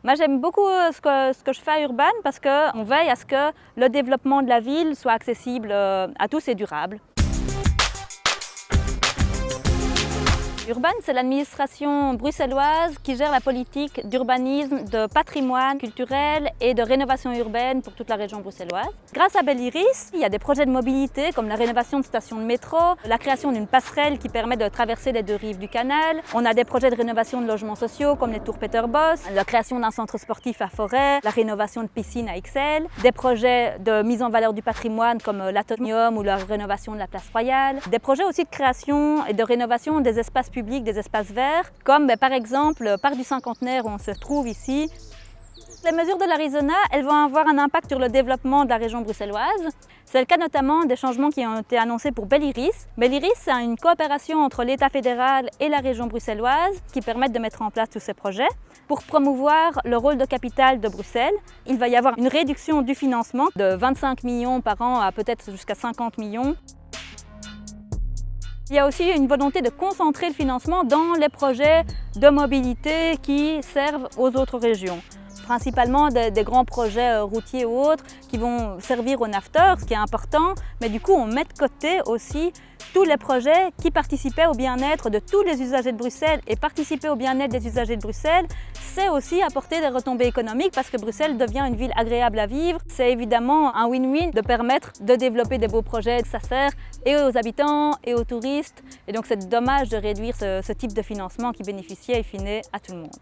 Moi, j'aime beaucoup ce que je fais à Urban parce qu'on veille à ce que le développement de la ville soit accessible à tous et durable. Urban, c'est l'administration bruxelloise qui gère la politique d'urbanisme, de patrimoine culturel et de rénovation urbaine pour toute la région bruxelloise. Grâce à Belle Iris, il y a des projets de mobilité comme la rénovation de stations de métro, la création d'une passerelle qui permet de traverser les deux rives du canal. On a des projets de rénovation de logements sociaux comme les tours Peter Boss, la création d'un centre sportif à Forêt, la rénovation de piscines à Ixelles, des projets de mise en valeur du patrimoine comme l'Atonium ou la rénovation de la Place Royale, des projets aussi de création et de rénovation des espaces publics, des espaces verts, comme par exemple le parc du Cinquantenaire où on se trouve ici. Les mesures de l'Arizona, elles vont avoir un impact sur le développement de la région bruxelloise. C'est le cas notamment des changements qui ont été annoncés pour Belle Iris. Belle Iris, c'est une coopération entre l'État fédéral et la région bruxelloise qui permettent de mettre en place tous ces projets. Pour promouvoir le rôle de capitale de Bruxelles, il va y avoir une réduction du financement de 25 millions par an à peut-être jusqu'à 50 millions. Il y a aussi une volonté de concentrer le financement dans les projets de mobilité qui servent aux autres régions. Principalement des grands projets routiers ou autres qui vont servir aux nafteurs, ce qui est important, mais du coup on met de côté aussi tous les projets qui participaient au bien-être de tous les usagers de Bruxelles. Et participer au bien-être des usagers de Bruxelles, c'est aussi apporter des retombées économiques parce que Bruxelles devient une ville agréable à vivre. C'est évidemment un win-win de permettre de développer des beaux projets. Ça sert et aux habitants et aux touristes. Et donc c'est dommage de réduire ce type de financement qui bénéficiait in fine à tout le monde.